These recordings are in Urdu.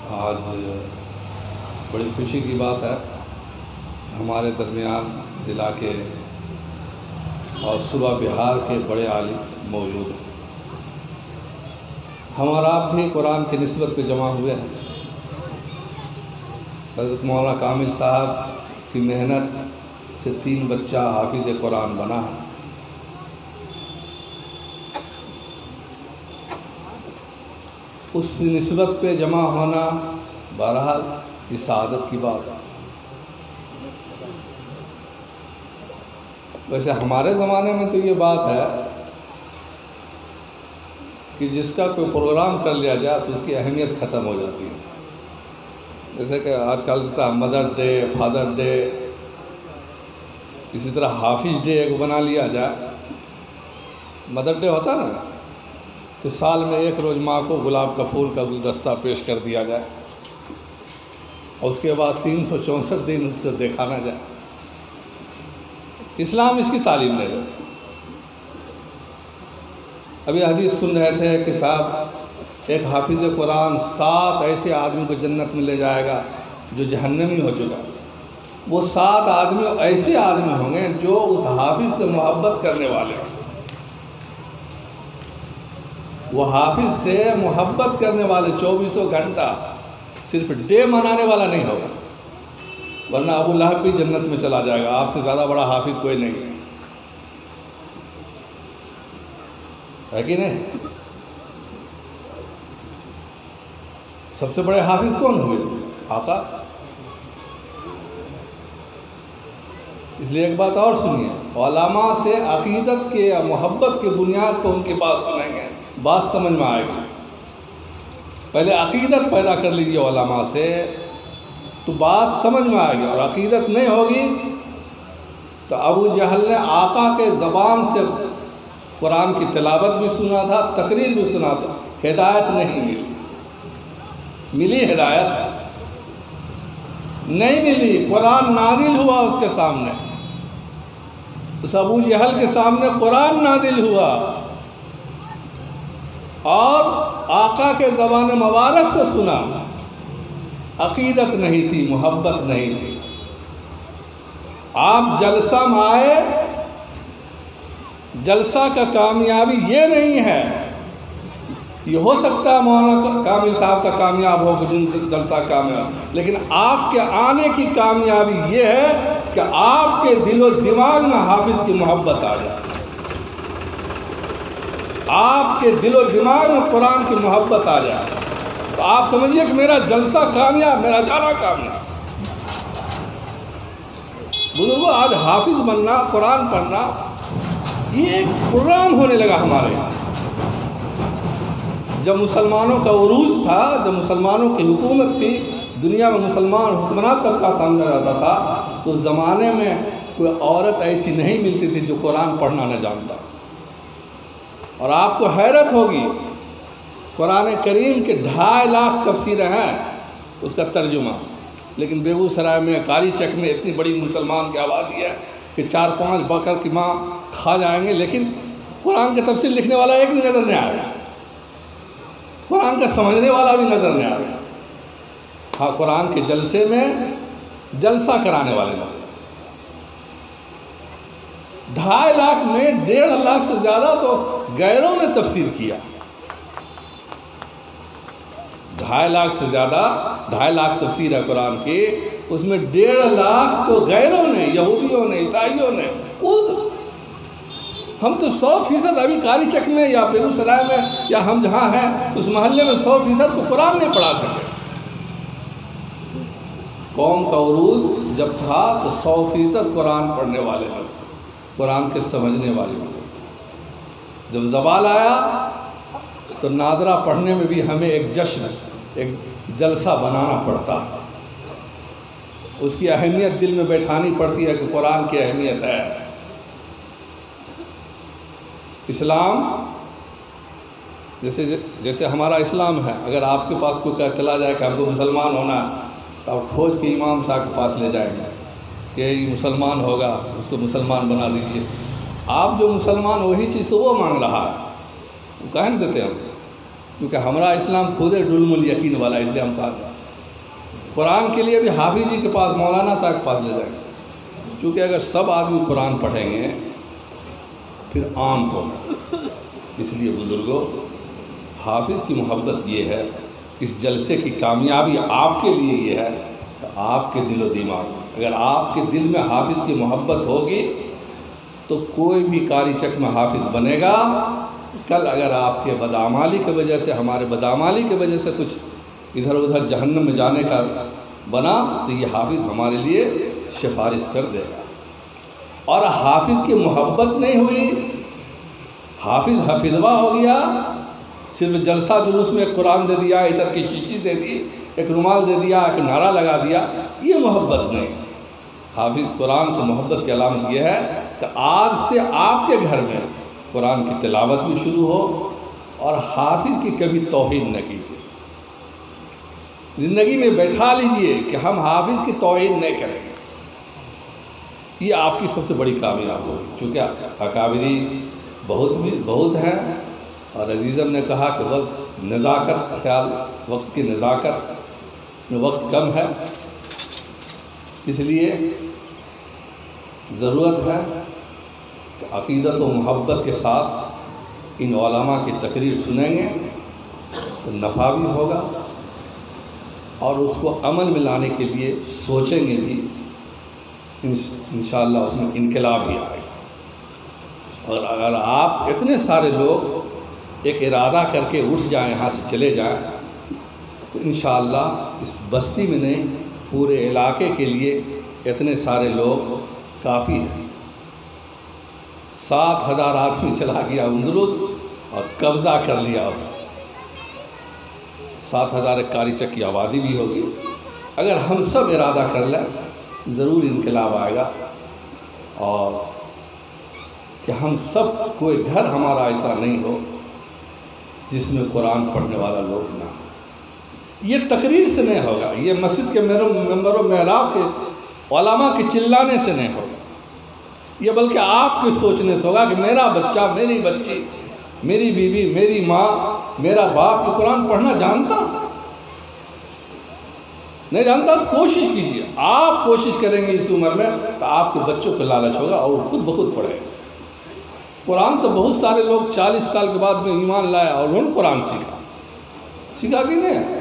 آج بڑی خوشی کی بات ہے، ہمارے درمیان ضلع کے اور صوبہ بہار کے بڑے عالم موجود ہیں۔ ہم اور آپ بھی قرآن کی نسبت پہ جمع ہوئے ہیں۔ حضرت مولانا کامل صاحب کی محنت سے 3 بچہ حافظ قرآن بنا ہے۔ اس نسبت پہ جمع ہونا بہرحال یہ سعادت کی بات ہے۔ ویسے ہمارے زمانے میں تو یہ بات ہے کہ جس کا کوئی پروگرام کر لیا جائے تو اس کی اہمیت ختم ہو جاتی ہے۔ جیسے کہ آج کل مدر ڈے، فادر ڈے، اسی طرح حافظ ڈے ایک بنا لیا جائے۔ مدر ڈے ہوتا نا کہ سال میں 1 روز ماں کو گلاب کا پھول کا گلدستہ پیش کر دیا جائے اور اس کے بعد 364 دن اس کو دیکھا نہ جائے۔ اسلام اس کی تعلیم نہیں دیتا۔ ابھی حدیث سن رہے تھے کہ صاحب ایک حافظ قرآن 7 ایسے آدمی کو جنت میں لے جائے گا جو جہنمی ہو چکا۔ وہ 7 آدمی ایسے آدمی ہوں گے جو اس حافظ سے محبت کرنے والے ہیں۔ وہ حافظ سے محبت کرنے والے 24 گھنٹہ، صرف ڈے منانے والا نہیں ہوگا، ورنہ ابو لہب بھی جنت میں چلا جائے گا۔ آپ سے زیادہ بڑا حافظ کوئی نہیں ہے کہ نہیں؟ سب سے بڑے حافظ کون ہوئے؟ آقا۔ اس لیے ایک بات اور سنیے، علماء سے عقیدت کے یا محبت کے بنیاد پر ان کی بات سنیں گے، بات سمجھ میں آئے گی۔ پہلے عقیدت پیدا کر لیجیے علماء سے تو بات سمجھ میں آئے گی، اور عقیدت نہیں ہوگی تو ابو جہل نے آقا کے زبان سے قرآن کی تلاوت بھی سنا تھا، تقریر بھی سنا تھا، ہدایت نہیں ملی۔ ملی ہدایت؟ نہیں ملی۔ قرآن نازل ہوا اس کے سامنے، اس ابو جہل کے سامنے قرآن نازل ہوا اور آقا کے زبان مبارک سے سنا۔ عقیدت نہیں تھی، محبت نہیں تھی۔ آپ جلسہ میں آئے، جلسہ کا کامیابی یہ نہیں ہے، یہ ہو سکتا ہے مولانا کامل صاحب کا کامیاب ہو جلسہ کامیاب، لیکن آپ کے آنے کی کامیابی یہ ہے کہ آپ کے دل و دماغ میں حافظ کی محبت آ جائے، آپ کے دل و دماغ میں قرآن کی محبت آ جائے، تو آپ سمجھیے کہ میرا جلسہ کامیاب، میرا جانا کامیاب۔ بزرگوں، آج حافظ بننا، قرآن پڑھنا یہ ایک پروگرام ہونے لگا ہمارے یہاں۔ جب مسلمانوں کا عروج تھا، جب مسلمانوں کی حکومت تھی، دنیا میں مسلمان حکمران طبقہ سمجھا جاتا تھا، تو اس زمانے میں کوئی عورت ایسی نہیں ملتی تھی جو قرآن پڑھنا نہ جانتا۔ اور آپ کو حیرت ہوگی، قرآن کریم کے 2.5 لاکھ تفسیریں ہیں، اس کا ترجمہ، لیکن بیگوسرائے میں، قاری چک میں اتنی بڑی مسلمان کی آبادی ہے کہ 4-5 بکر کی ماں کھا جائیں گے، لیکن قرآن کا تفسیر لکھنے والا ایک بھی نظر نہیں آئے گا، قرآن کا سمجھنے والا بھی نظر نہیں آئے گا۔ ہاں، قرآن کے جلسے میں جلسہ کرانے والے لوگ 2.5 لاکھ میں 1.5 لاکھ سے زیادہ تو غیروں نے تفسیر کیا۔ 2.5 لاکھ سے زیادہ، 2.5 لاکھ تفسیر ہے قرآن کی، اس میں 1.5 لاکھ تو غیروں نے، یہودیوں نے، عیسائیوں نے۔ ہم تو 100% ابھی قاری چک میں یا بیگوسرائے میں یا ہم جہاں ہیں اس محلے میں 100% کو قرآن نہیں پڑھا سکے۔ قوم کا عروج جب تھا تو 100% قرآن پڑھنے والے لوگ، قرآن کے سمجھنے والے لوگ۔ جب زوال آیا تو نادرہ پڑھنے میں بھی ہمیں ایک جشن، ایک جلسہ بنانا پڑتا، اس کی اہمیت دل میں بیٹھانی پڑتی ہے کہ قرآن کی اہمیت ہے۔ اسلام جیسے ہمارا اسلام ہے، اگر آپ کے پاس کوئی چلا جائے کہ ہم کو مسلمان ہونا ہے تو آپ کھوج کے امام صاحب کے پاس لے جائیں گے کہ یہ مسلمان ہوگا، اس کو مسلمان بنا دیجیے۔ آپ جو مسلمان وہی چیز تو وہ مانگ رہا ہے، وہ کہہ نہیں دیتے ہم، کیونکہ ہمارا اسلام خود ہے ڈلم الیقین والا، اس لیے ہم کہا قرآن کے لیے بھی حافظ جی کے پاس، مولانا صاحب کے پاس لے جائیں گے، چونکہ اگر سب آدمی قرآن پڑھیں گے پھر عام کو، اس لیے بزرگوں حافظ کی محبت یہ ہے، اس جلسے کی کامیابی آپ کے لیے یہ ہے کہ آپ کے دل و دماغ، اگر آپ کے دل میں حافظ کی محبت ہوگی تو کوئی بھی قاری چک میں حافظ بنے گا۔ کل اگر آپ کے بدعمالی کی وجہ سے، ہمارے بدعمالی کی وجہ سے کچھ ادھر ادھر جہنم میں جانے کا بنا تو یہ حافظ ہمارے لیے سفارش کر دے گا۔ اور حافظ کی محبت نہیں ہوئی، حافظ حفظوا ہو گیا، صرف جلسہ جلوس میں ایک قرآن دے دیا، ادھر کی شیشی دے دی، ایک رومال دے دیا، ایک نعرہ لگا دیا، یہ محبت نہیں۔ حافظ قرآن سے محبت کی علامت یہ ہے کہ آج سے آپ کے گھر میں قرآن کی تلاوت بھی شروع ہو، اور حافظ کی کبھی توہین نہ کیجیے، زندگی میں بیٹھا لیجئے کہ ہم حافظ کی توہین نہیں کریں گے، یہ آپ کی سب سے بڑی کامیاب ہوگی۔ چونکہ اکابری بہت ہیں، اور عزیزم نے کہا کہ وقت نزاکت خیال، وقت کی نزاکت میں وقت کم ہے، اس لیے ضرورت ہے کہ عقیدت و محبت کے ساتھ ان علماء کی تقریر سنیں گے تو نفع بھی ہوگا، اور اس کو عمل میں لانے کے لیے سوچیں گے بھی، انشاءاللہ اس میں انقلاب بھی آئے گا۔ اور اگر آپ اتنے سارے لوگ ایک ارادہ کر کے اٹھ جائیں، یہاں سے چلے جائیں، تو انشاءاللہ اس بستی میں نہیں پورے علاقے کے لیے اتنے سارے لوگ کافی ہیں۔ 7,000 آدمی چلا گیا اندلس اور قبضہ کر لیا اس کو، 7,000 قاری چک کی آبادی بھی ہوگی۔ اگر ہم سب ارادہ کر لیں ضرور انقلاب آئے گا، اور کہ ہم سب کوئی گھر ہمارا ایسا نہیں ہو جس میں قرآن پڑھنے والا لوگ نہ ہو۔ یہ تقریر سے نہیں ہوگا، یہ مسجد کے ممبر و محراب کے علماء کے چلانے سے نہیں ہوگا، یہ بلکہ آپ کے سوچنے سے ہوگا کہ میرا بچہ، میری بچی، میری بیوی، میری ماں، میرا باپ یہ قرآن پڑھنا جانتا نہیں جانتا تو کوشش کیجیے، آپ کوشش کریں گے اس عمر میں تو آپ کے بچوں کو لالچ ہوگا اور وہ خود بخود پڑھیں گے۔ قرآن تو بہت سارے لوگ 40 سال کے بعد میں ایمان لائے اور انہوں نے قرآن سیکھا کہ نہیں؟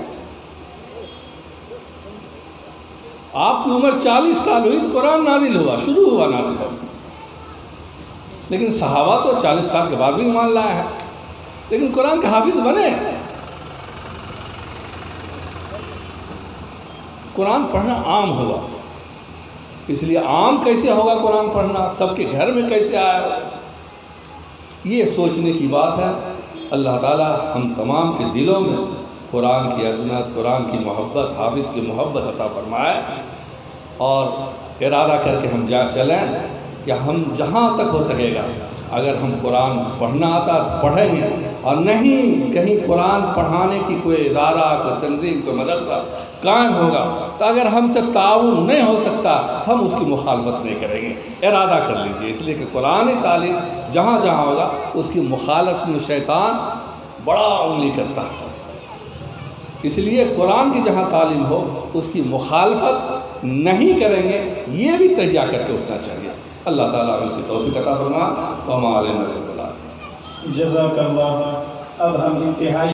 آپ کی عمر 40 سال ہوئی تو قرآن نازل ہوا، شروع ہوا نازل ہوا، لیکن صحابہ تو 40 سال کے بعد بھی ایمان لائے ہیں، لیکن قرآن کے حافظ بنے۔ قرآن پڑھنا عام ہوا، اس لیے عام کیسے ہوگا قرآن پڑھنا، سب کے گھر میں کیسے آئے گا، یہ سوچنے کی بات ہے۔ اللہ تعالی ہم تمام کے دلوں میں قرآن کی عظمت، قرآن کی محبت، حافظ کی محبت عطا فرمائے، اور ارادہ کر کے ہم چلیں کہ ہم جہاں تک ہو سکے گا اگر ہم قرآن پڑھنا آتا تو پڑھیں گے، اور نہیں کہیں قرآن پڑھانے کی کوئی ادارہ، کوئی تنظیم، کوئی مدرسہ قائم ہوگا تو اگر ہم سے تعاون نہیں ہو سکتا تو ہم اس کی مخالفت نہیں کریں گے، ارادہ کر لیجئے، اس لیے کہ قرآنی تعلیم جہاں جہاں ہوگا اس کی مخالفت میں شیطان بڑا انگلی کرتا ہے، اس لیے قرآن کی جہاں تعلیم ہو اس کی مخالفت نہیں کریں گے، یہ بھی تہیا کر کے اٹھنا چاہیے۔ اللہ تعالیٰ ان کی توفیق عطا فرما، وما علینا الا البلاغ۔ جزاک اللہ۔ اب ہم انتہائی